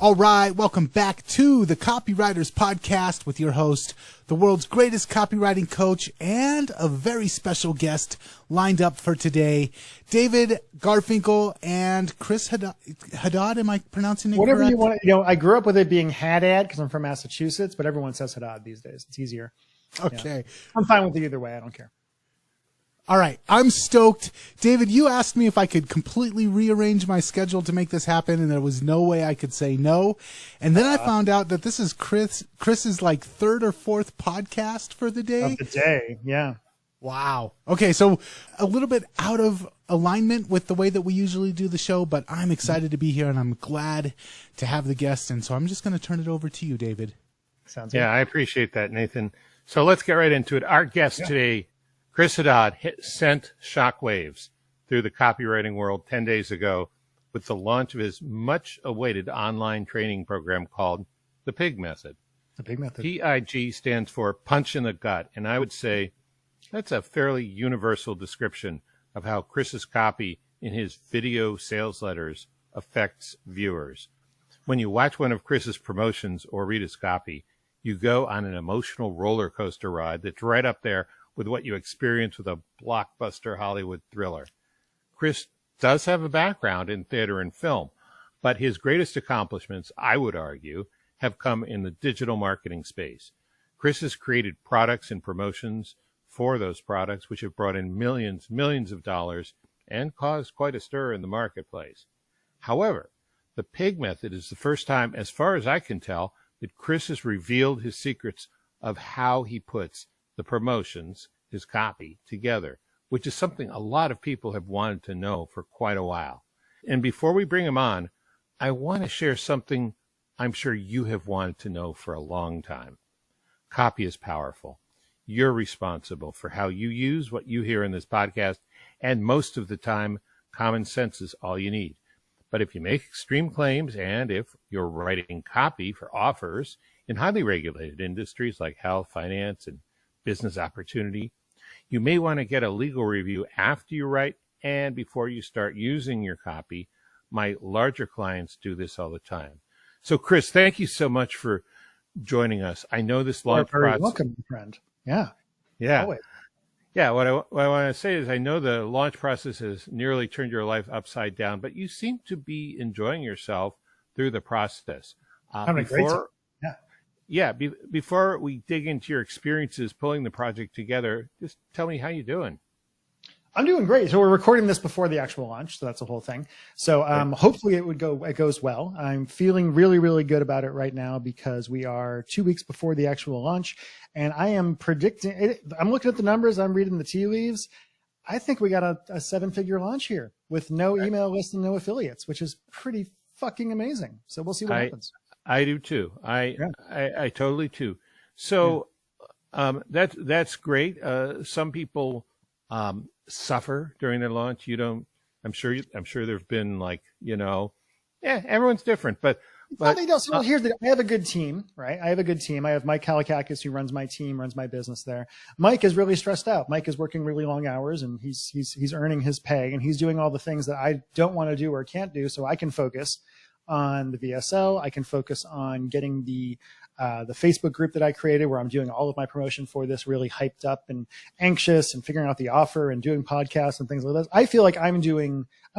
All right, welcome back to the Copywriters podcast with your host, the world's greatest copywriting coach, and a very special guest lined up for today, David Garfinkel and Chris Haddad. Am I pronouncing it Whatever correct? you want. I grew up with it being Haddad because I'm from Massachusetts, but everyone says Haddad these days. It's easier. Okay. Yeah. I'm fine with it either way. I don't care. All right, I'm stoked. David, you asked me if I could completely rearrange my schedule to make this happen, and there was no way I could say no. And then I found out that this is Chris's like third or fourth podcast for the day. Of the day, yeah. Wow. Okay, so a little bit out of alignment with the way that we usually do the show, but I'm excited to be here, and I'm glad to have the guest. And so I'm just going to turn it over to you, David. Sounds good. Yeah, I appreciate that, Nathan. So let's get right into it. Our guest today, Chris Haddad, sent shockwaves through the copywriting world 10 days ago with the launch of his much-awaited online training program called the P.I.G method. The P.I.G method. P.I.G stands for punch in the gut, and I would say that's a fairly universal description of how Chris's copy in his video sales letters affects viewers. When you watch one of Chris's promotions or read his copy, you go on an emotional roller coaster ride that's right up there with what you experience with a blockbuster Hollywood thriller. Chris does have a background in theater and film, but his greatest accomplishments, I would argue, have come in the digital marketing space. Chris has created products and promotions for those products, which have brought in millions of dollars and caused quite a stir in the marketplace. However, the P.I.G method is the first time, as far as I can tell, that Chris has revealed his secrets of how he puts the promotions, his copy, together, which is something a lot of people have wanted to know for quite a while. And before we bring him on, I want to share something I'm sure you have wanted to know for a long time. Copy is powerful. You're responsible for how you use what you hear in this podcast, and most of the time, common sense is all you need. But if you make extreme claims and if you're writing copy for offers in highly regulated industries like health, finance, and business opportunity, you may want to get a legal review after you write and before you start using your copy. My larger clients do this all the time. So, Chris, thank you so much for joining us. I know this launch process. You're welcome, friend. Yeah. Yeah. Always. Yeah. What I want to say is I know the launch process has nearly turned your life upside down, but you seem to be enjoying yourself through the process. Having a great time. Yeah, before we dig into your experiences pulling the project together, just tell me how you're doing. I'm doing great. So we're recording this before the actual launch, so that's the whole thing. So hopefully it goes well. I'm feeling really, really good about it right now because we are 2 weeks before the actual launch, and I am predicting it. I'm looking at the numbers. I'm reading the tea leaves. I think we got a 7-figure launch here with no email list and no affiliates, which is pretty fucking amazing. So we'll see what happens. I do too. I totally too. So that's great. Some people suffer during their launch. You don't. I'm sure there've been everyone's different, but so here's I have a good team, right? I have a good team. I have Mike Kalakakis, who runs my team, runs my business there. Mike is really stressed out. Mike is working really long hours, and he's earning his pay, and he's doing all the things that I don't want to do or can't do, so I can focus on the VSL. I can focus on getting the Facebook group that I created where I'm doing all of my promotion for this, really hyped up and anxious and figuring out the offer and doing podcasts and things like that. I feel like I'm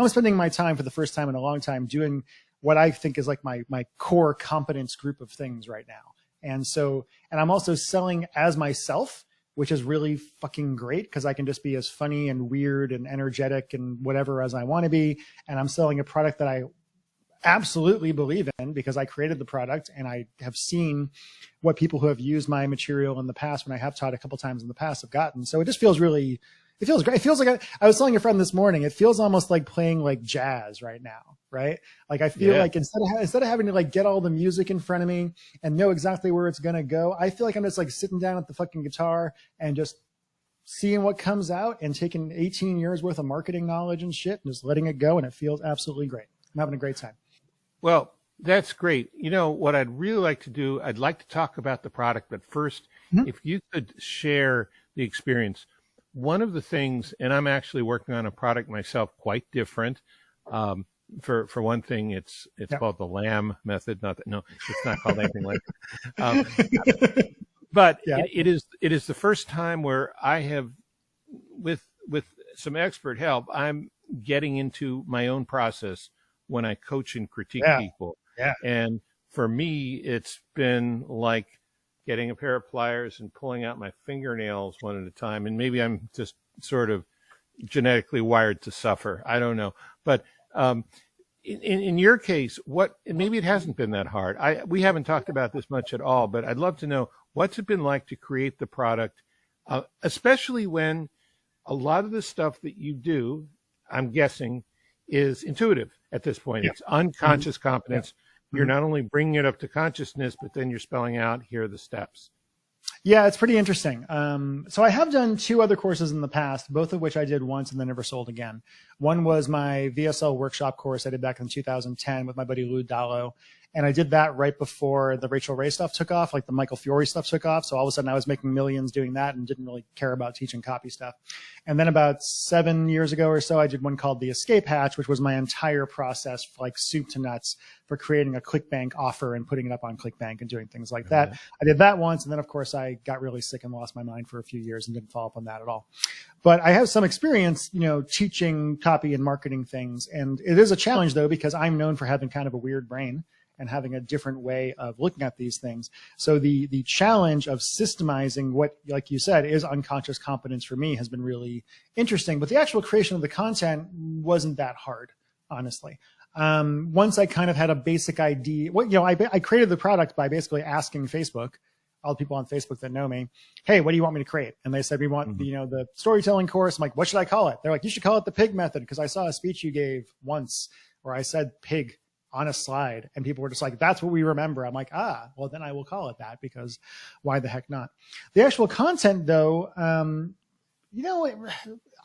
spending my time for the first time in a long time doing what I think is like my core competence group of things right now. And I'm also selling as myself, which is really fucking great because I can just be as funny and weird and energetic and whatever as I want to be. And I'm selling a product that I absolutely believe in because I created the product and I have seen what people who have used my material in the past when I have taught a couple times in the past have gotten. So it just feels great. It feels like I was telling a friend this morning, it feels almost like playing like jazz right now, right? Like I feel like instead of having to like get all the music in front of me and know exactly where it's going to go, I feel like I'm just like sitting down at the fucking guitar and just seeing what comes out and taking 18 years worth of marketing knowledge and shit and just letting it go. And it feels absolutely great. I'm having a great time. Well, that's great. You know, what I'd really like to do, I'd like to talk about the product, but first, if you could share the experience. One of the things, and I'm actually working on a product myself quite different, for one thing, it's called the Lamb method. No, it's not called anything like that. But it is the first time where I have, with some expert help, I'm getting into my own process when I coach and critique people. Yeah. And for me, it's been like getting a pair of pliers and pulling out my fingernails one at a time. And maybe I'm just sort of genetically wired to suffer. I don't know. But in your case, maybe it hasn't been that hard. We haven't talked about this much at all, but I'd love to know, what's it been like to create the product, especially when a lot of the stuff that you do, I'm guessing, is intuitive at this point. It's unconscious competence. You're not only bringing it up to consciousness, but then you're spelling out, here are the steps. Yeah, it's pretty interesting. So I have done 2 other courses in the past, both of which I did once and then never sold again. One was my VSL workshop course I did back in 2010 with my buddy Lou Dallo. And I did that right before the Rachel Ray stuff took off, like the Michael Fiore stuff took off. So all of a sudden I was making millions doing that and didn't really care about teaching copy stuff. And then about 7 years ago or so, I did one called the Escape Hatch, which was my entire process, like soup to nuts, for creating a ClickBank offer and putting it up on ClickBank and doing things like that. I did that once. And then, of course, I got really sick and lost my mind for a few years and didn't follow up on that at all. But I have some experience, teaching copy and marketing things. And it is a challenge, though, because I'm known for having kind of a weird brain and having a different way of looking at these things. So the challenge of systemizing what, like you said, is unconscious competence for me has been really interesting. But the actual creation of the content wasn't that hard, honestly. Once I kind of had a basic idea, I created the product by basically asking Facebook, all the people on Facebook that know me, hey, what do you want me to create? And they said, we want the storytelling course. I'm like, what should I call it? They're like, you should call it the PIG method, because I saw a speech you gave once where I said pig on a slide, and people were just like, that's what we remember. I'm like, well, then I will call it that, because why the heck not? The actual content, though, I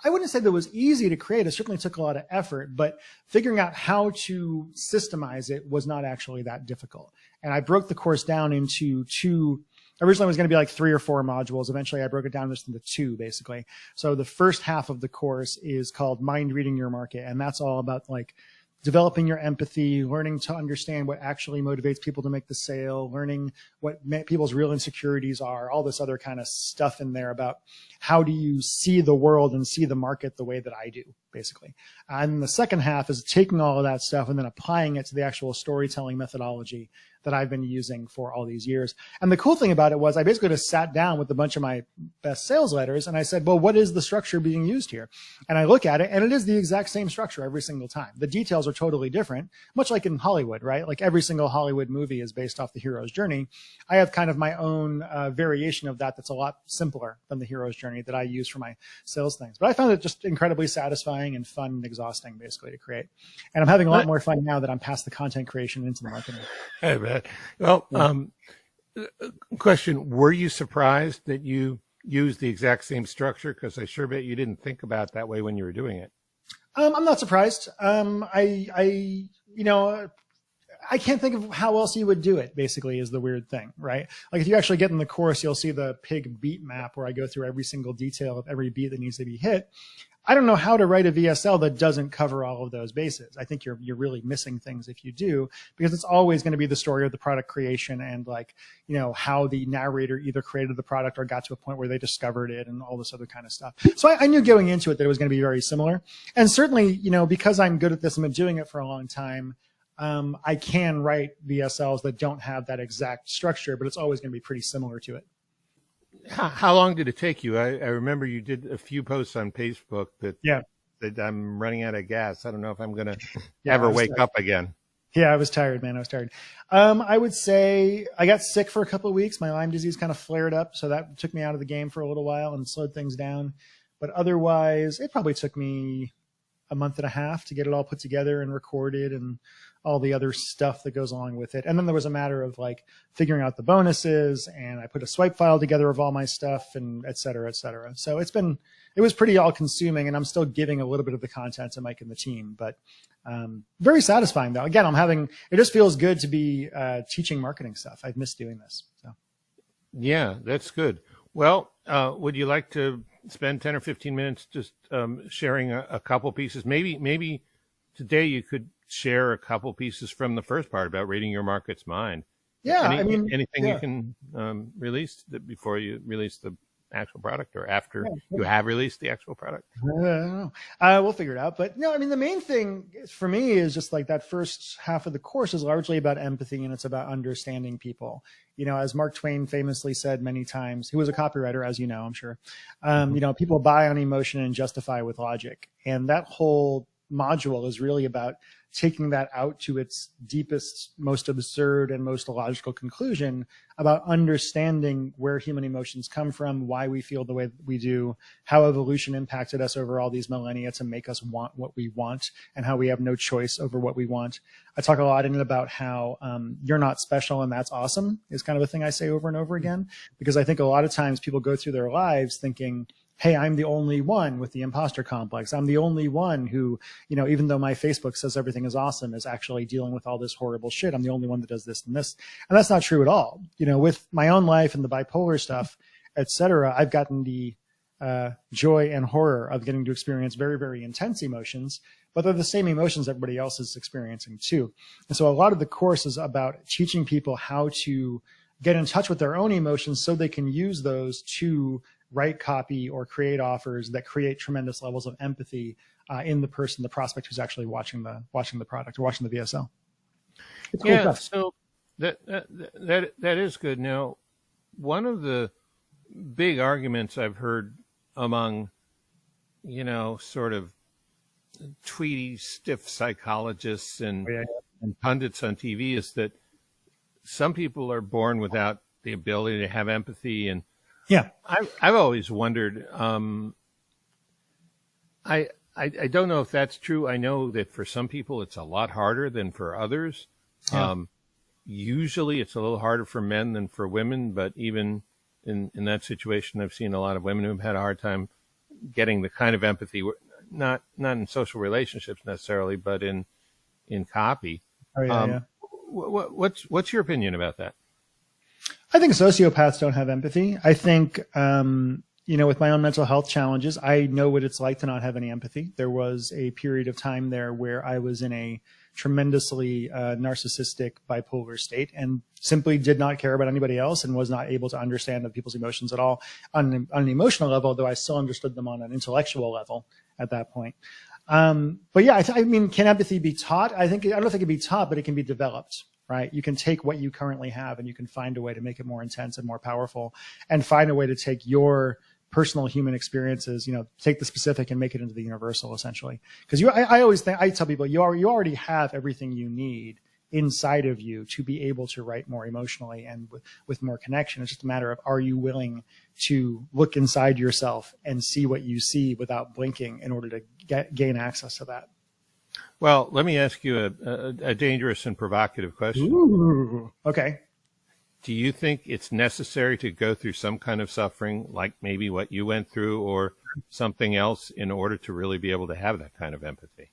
wouldn't say that it was easy to create. It certainly took a lot of effort, but figuring out how to systemize it was not actually that difficult. And I broke the course down into 2. Originally it was going to be like 3 or 4 modules. Eventually I broke it down just into 2, basically. So the first half of the course is called Mind Reading Your Market. And that's all about like developing your empathy, learning to understand what actually motivates people to make the sale, learning what people's real insecurities are, all this other kind of stuff in there about how do you see the world and see the market the way that I do, basically. And the second half is taking all of that stuff and then applying it to the actual storytelling methodology that I've been using for all these years. And the cool thing about it was I basically just sat down with a bunch of my best sales letters and I said, well, what is the structure being used here? And I look at it and it is the exact same structure every single time. The details are totally different, much like in Hollywood, right? Like every single Hollywood movie is based off the hero's journey. I have kind of my own variation of that that's a lot simpler than the hero's journey that I use for my sales things. But I found it just incredibly satisfying and fun and exhausting, basically, to create. And I'm having a lot more fun now that I'm past the content creation into the marketing. Hey, man. Well, question, were you surprised that you used the exact same structure? Because I sure bet you didn't think about it that way when you were doing it. I'm not surprised. I can't think of how else you would do it, basically, is the weird thing, right? Like if you actually get in the course, you'll see the PIG beat map where I go through every single detail of every beat that needs to be hit. I don't know how to write a VSL that doesn't cover all of those bases. I think you're really missing things if you do, because it's always going to be the story of the product creation and how the narrator either created the product or got to a point where they discovered it and all this other kind of stuff. So I knew going into it that it was going to be very similar. And certainly, because I'm good at this and been doing it for a long time, I can write VSLs that don't have that exact structure, but it's always going to be pretty similar to it. How long did it take you? I remember you did a few posts on Facebook that I'm running out of gas. I don't know if I'm going to ever wake up again. Yeah, I was tired, man. I was tired. I would say I got sick for a couple of weeks. My Lyme disease kind of flared up, so that took me out of the game for a little while and slowed things down. But otherwise, it probably took me a month and a half to get it all put together and recorded and all the other stuff that goes along with it. And then there was a matter of figuring out the bonuses, and I put a swipe file together of all my stuff and et cetera, et cetera. So it was pretty all consuming, and I'm still giving a little bit of the content to Mike and the team, but very satisfying though. Again, it just feels good to be teaching marketing stuff. I've missed doing this. So. Yeah, that's good. Well, would you like to spend 10 or 15 minutes just sharing a couple pieces? Maybe today you could share a couple pieces from the first part about reading your market's mind. Yeah, anything you can release before you release the actual product, or after you have released the actual product? I don't know. We'll figure it out. But no, I mean, the main thing for me is just like that first half of the course is largely about empathy, and it's about understanding people. You know, as Mark Twain famously said many times, who was a copywriter, as you know, I'm sure, you know, people buy on emotion and justify with logic. And that whole module is really about taking that out to its deepest, most absurd, and most illogical conclusion about understanding where human emotions come from, why we feel the way that we do, how evolution impacted us over all these millennia to make us want what we want, and how we have no choice over what we want. I talk a lot in it about how you're not special and that's awesome is kind of a thing I say over and over again, because I think a lot of times people go through their lives thinking, hey, I'm the only one with the imposter complex. I'm the only one who, you know, even though my Facebook says everything is awesome, is actually dealing with all this horrible shit. I'm the only one that does this and this. And that's not true at all. You know, with my own life and the bipolar stuff, et cetera, I've gotten the joy and horror of getting to experience very, very intense emotions, but they're the same emotions everybody else is experiencing too. And so a lot of the course is about teaching people how to get in touch with their own emotions so they can use those to write copy or create offers that create tremendous levels of empathy in the person, the prospect who's actually watching the product or watching the VSL. It's cool stuff. So that is good. Now, one of the big arguments I've heard among, you know, sort of tweety, stiff psychologists and pundits on TV is that some people are born without the ability to have empathy. And yeah, I've always wondered, I don't know if that's true. I know that for some people it's a lot harder than for others. Yeah. Usually it's a little harder for men than for women, but even in that situation, I've seen a lot of women who've had a hard time getting the kind of empathy, not in social relationships necessarily, but in copy. Oh, yeah. What's your opinion about that? I think sociopaths don't have empathy. I think, you know, with my own mental health challenges, I know what it's like to not have any empathy. There was a period of time there where I was in a tremendously narcissistic bipolar state and simply did not care about anybody else and was not able to understand other people's emotions at all on an emotional level, though I still understood them on an intellectual level at that point. But yeah, I mean, can empathy be taught? I don't think it can be taught, but it can be developed. Right? You can take what you currently have and you can find a way to make it more intense and more powerful, and find a way to take your personal human experiences, you know, take the specific and make it into the universal, essentially. Because I always think, I tell people, you already have everything you need inside of you to be able to write more emotionally and with more connection. It's just a matter of, are you willing to look inside yourself and see what you see without blinking in order to gain access to that? Well, let me ask you a dangerous and provocative question. Ooh, okay. Do you think it's necessary to go through some kind of suffering, like maybe what you went through, or something else, in order to really be able to have that kind of empathy?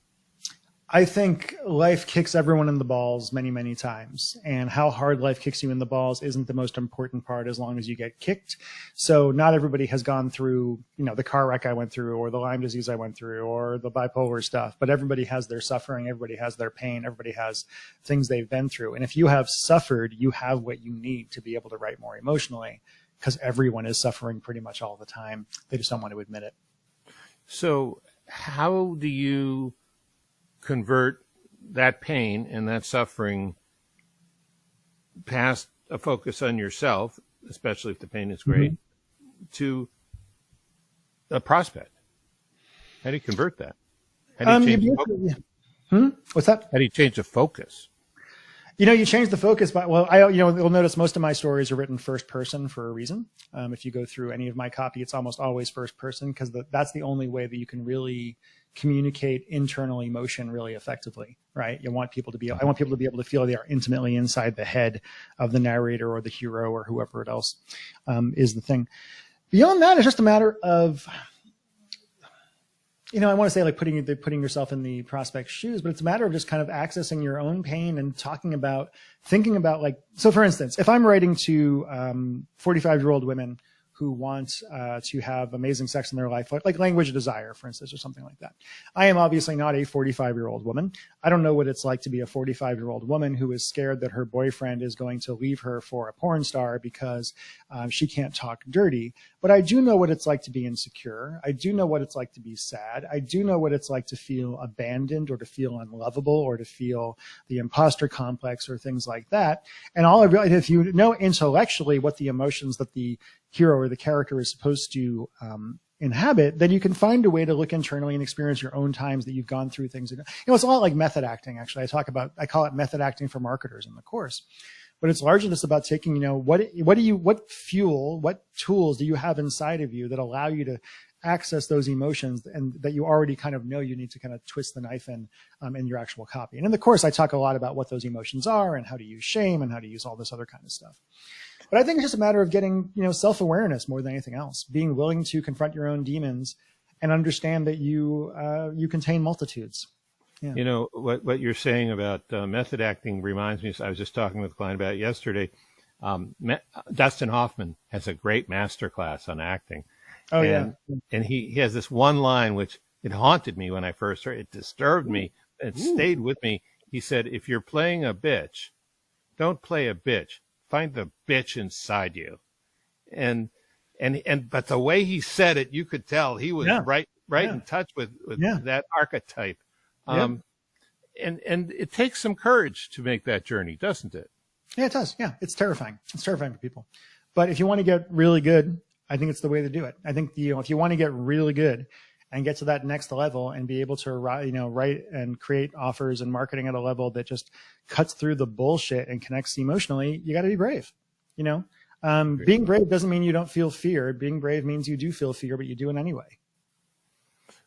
I think life kicks everyone in the balls many, many times, and how hard life kicks you in the balls isn't the most important part as long as you get kicked. So not everybody has gone through, you know, the car wreck I went through, or the Lyme disease I went through, or the bipolar stuff, but everybody has their suffering, everybody has their pain, everybody has things they've been through. And if you have suffered, you have what you need to be able to write more emotionally, because everyone is suffering pretty much all the time. They just don't want to admit it. So how do you convert that pain and that suffering past a focus on yourself, especially if the pain is great, to a prospect? How do you convert that? How do you change the focus? What's that? How do you change the focus? You know, you change the focus by, well, you'll notice most of my stories are written first person for a reason. If you go through any of my copy, it's almost always first person, because that's the only way that you can really communicate internal emotion really effectively, right? I want people to be able to feel they are intimately inside the head of the narrator or the hero or whoever else is the thing. Beyond that, it's just a matter of, you know, I want to say like putting yourself in the prospect's shoes, but it's a matter of just kind of accessing your own pain and thinking about like, so for instance, if I'm writing to 45-year-old women who want to have amazing sex in their life, like Language of Desire, for instance, or something like that. I am obviously not a 45-year-old woman. I don't know what it's like to be a 45-year-old woman who is scared that her boyfriend is going to leave her for a porn star because she can't talk dirty. But I do know what it's like to be insecure. I do know what it's like to be sad. I do know what it's like to feel abandoned or to feel unlovable or to feel the imposter complex or things like that. And if you know intellectually what the emotions that the hero or the character is supposed to inhabit, then you can find a way to look internally and experience your own times that you've gone through things. It's a lot like method acting, actually. I call it method acting for marketers in the course. But it's largely just about taking, what fuel, what tools do you have inside of you that allow you to access those emotions and that you already kind of know you need to kind of twist the knife in your actual copy. And in the course, I talk a lot about what those emotions are and how to use shame and how to use all this other kind of stuff. But I think it's just a matter of getting, self-awareness more than anything else, being willing to confront your own demons and understand that you contain multitudes. Yeah. What you're saying about method acting reminds me, I was just talking with a client about it yesterday. Dustin Hoffman has a great masterclass on acting. Oh, and, yeah. And he has this one line, which it haunted me when I first heard it. It disturbed me. It stayed with me. He said, if you're playing a bitch, don't play a bitch. Find the bitch inside you. But the way he said it, you could tell he was right in touch with that archetype. And it takes some courage to make that journey, doesn't it? Yeah, it does. Yeah, it's terrifying. It's terrifying for people. But if you want to get really good, I think it's the way to do it. I think if you want to get really good and get to that next level and be able to write and create offers and marketing at a level that just cuts through the bullshit and connects emotionally, you got to be brave. Being brave doesn't mean you don't feel fear. Being brave means you do feel fear, but you do it anyway.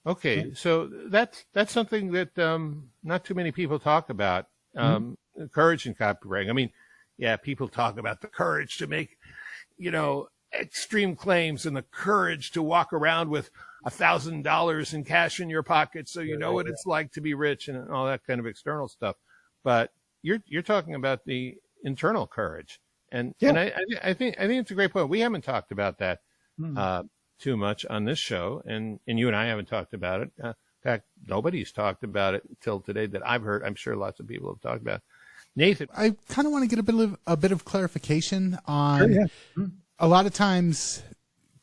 Okay, so that's something that not too many people talk about. Courage in copywriting. I mean, yeah, people talk about the courage to make, extreme claims and the courage to walk around with $1,000 in cash in your pocket, so you know what it's like to be rich and all that kind of external stuff. But you're talking about the internal courage, and I think it's a great point. We haven't talked about that too much on this show, and you and I haven't talked about it. In fact, nobody's talked about it until today that I've heard. I'm sure lots of people have talked about it. Nathan, I kind of want to get a bit of clarification on a lot of times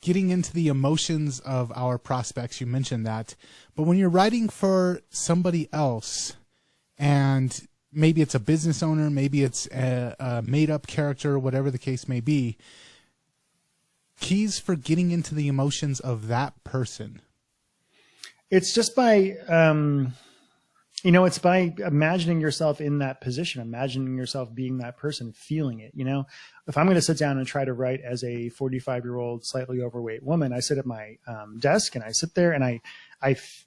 getting into the emotions of our prospects. You mentioned that, but when you're writing for somebody else, and maybe it's a business owner, maybe it's a made-up character, whatever the case may be, keys for getting into the emotions of that person. It's just by it's by imagining yourself in that position, imagining yourself being that person, feeling it. If I'm going to sit down and try to write as a 45-year-old, slightly overweight woman, I sit at my desk and I sit there and I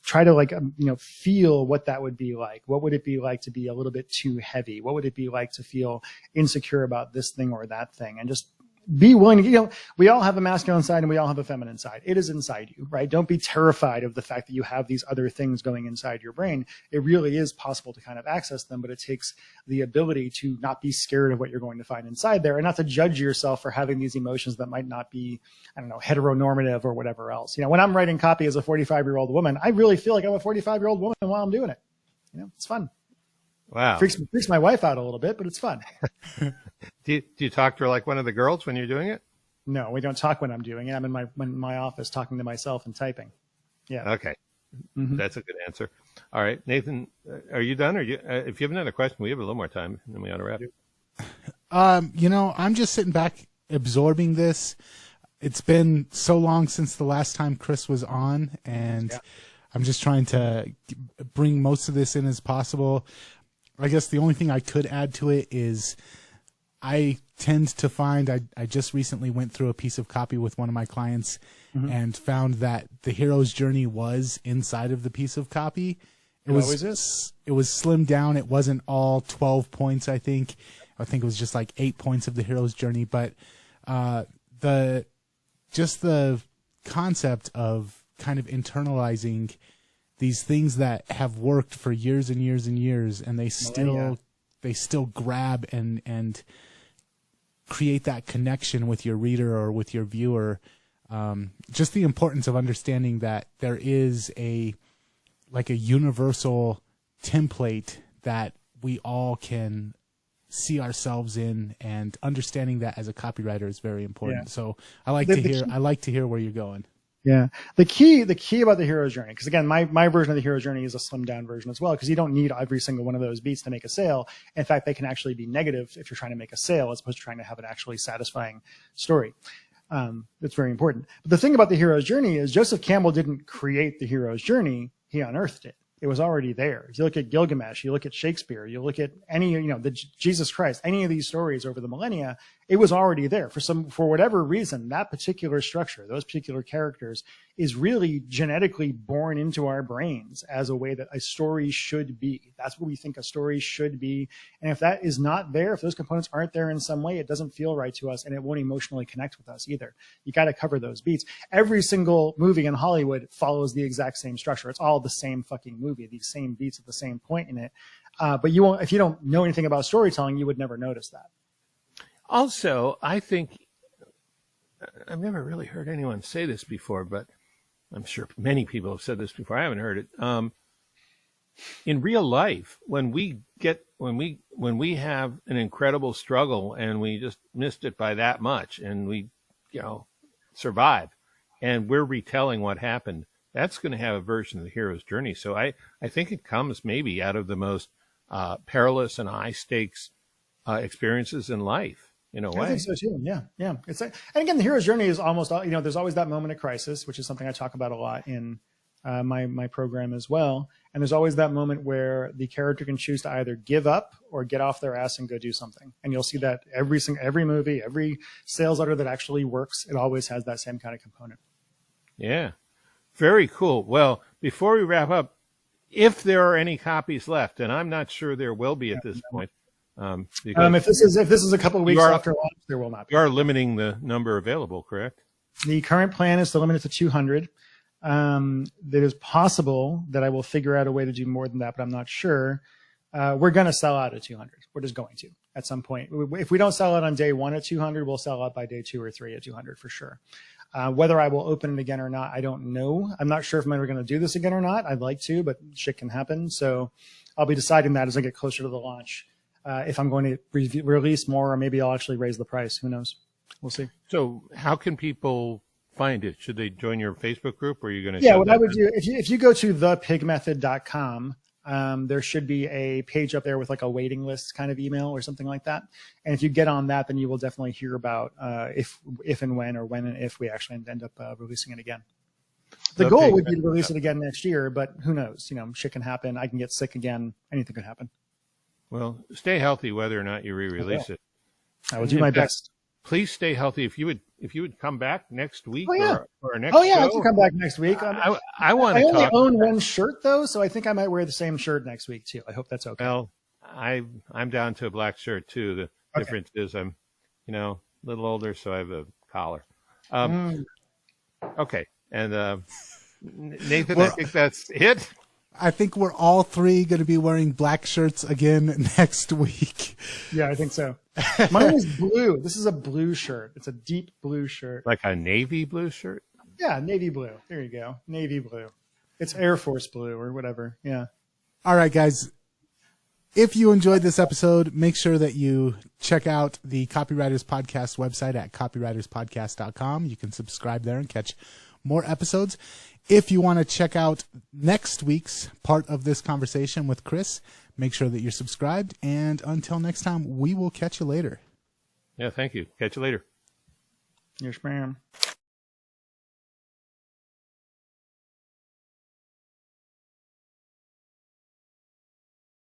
try to feel what that would be like. What would it be like to be a little bit too heavy? What would it be like to feel insecure about this thing or that thing? And just be willing to, we all have a masculine side and we all have a feminine side. It is inside you, right? Don't be terrified of the fact that you have these other things going inside your brain. It really is possible to kind of access them, but it takes the ability to not be scared of what you're going to find inside there and not to judge yourself for having these emotions that might not be, heteronormative or whatever else. When I'm writing copy as a 45-year-old woman, I really feel like I'm a 45-year-old woman while I'm doing it. It's fun. Wow. Freaks my wife out a little bit, but it's fun. Do you talk to her like one of the girls when you're doing it? No, we don't talk when I'm doing it. I'm in my office talking to myself and typing. Yeah. Okay. That's a good answer. All right, Nathan, are you done? If you have another question, we have a little more time, and then we ought to wrap. I'm just sitting back absorbing this. It's been so long since the last time Chris was on, and I'm just trying to bring most of this in as possible. I guess the only thing I could add to it is I tend to find I just recently went through a piece of copy with one of my clients and found that the hero's journey was inside of the piece of copy. It was slimmed down. It wasn't all 12 points, I think. I think it was just like 8 points of the hero's journey. But the concept of kind of internalizing these things that have worked for years and years and years, and they still grab and create that connection with your reader or with your viewer. just the importance of understanding that there is a universal template that we all can see ourselves in, and understanding that as a copywriter is very important. Yeah. So I like to hear where you're going. Yeah. The key about the hero's journey, because again, my version of the hero's journey is a slimmed down version as well, because you don't need every single one of those beats to make a sale. In fact, they can actually be negative if you're trying to make a sale, as opposed to trying to have an actually satisfying story. That's very important. But the thing about the hero's journey is Joseph Campbell didn't create the hero's journey. He unearthed it. It was already there. If you look at Gilgamesh, you look at Shakespeare, you look at any, the Jesus Christ, any of these stories over the millennia, it was already there. For whatever reason, that particular structure, those particular characters, is really genetically born into our brains as a way that a story should be. That's what we think a story should be. And if that is not there, if those components aren't there in some way, it doesn't feel right to us, and it won't emotionally connect with us either. You got to cover those beats. Every single movie in Hollywood follows the exact same structure. It's all the same fucking movie, these same beats at the same point in it. But you won't, if you don't know anything about storytelling, you would never notice that. Also, I think I've never really heard anyone say this before, but I'm sure many people have said this before. I haven't heard it. In real life, when we have an incredible struggle and we just missed it by that much, and we, survive, and we're retelling what happened, that's going to have a version of the hero's journey. So I think it comes maybe out of the most perilous and high stakes experiences in life. In a way. I think so too. Yeah. It's and again, the hero's journey is almost, there's always that moment of crisis, which is something I talk about a lot in my program as well. And there's always that moment where the character can choose to either give up or get off their ass and go do something. And you'll see that every movie, every sales letter that actually works, it always has that same kind of component. Yeah. Very cool. Well, before we wrap up, if there are any copies left, and I'm not sure there will be at this point. If this is a couple of weeks after launch, there will not be. You are limiting the number available, correct? The current plan is to limit it to 200. It is possible that I will figure out a way to do more than that, but I'm not sure. We're going to sell out at 200. We're just going to at some point. If we don't sell out on day 1 at 200, we'll sell out by day 2 or 3 at 200 for sure. Whether I will open it again or not, I don't know. I'm not sure if I'm ever going to do this again or not. I'd like to, but shit can happen. So I'll be deciding that as I get closer to the launch. If I'm going to release more, or maybe I'll actually raise the price. Who knows? We'll see. So how can people find it? Should they join your Facebook group, or are you going to? Yeah, what I would do, if you go to thepigmethod.com, there should be a page up there with like a waiting list kind of email or something like that. And if you get on that, then you will definitely hear about if and when, or when and if we actually end up releasing it again. The goal would be to release it again next year, but who knows? Shit can happen. I can get sick again. Anything could happen. Well, stay healthy whether or not you re-release it. I will do my best. Please stay healthy. If you would come back next week or next show. I can come back next week. I want to talk. I only own one shirt though, so I think I might wear the same shirt next week too. I hope that's okay. Well, I'm down to a black shirt too. The difference is I'm, a little older, so I have a collar. Okay, and Nathan, I think that's it. I think we're all three going to be wearing black shirts again next week. Yeah, I think so. Mine is blue. This is a blue shirt. It's a deep blue shirt. Like a navy blue shirt? Yeah, navy blue. There you go. Navy blue. It's Air Force blue or whatever. Yeah. All right, guys. If you enjoyed this episode, make sure that you check out the Copywriters Podcast website at copywriterspodcast.com. You can subscribe there and catch more episodes. If you want to check out next week's part of this conversation with Chris, make sure that you're subscribed. And until next time, we will catch you later. Yeah, thank you. Catch you later. Yes, ma'am.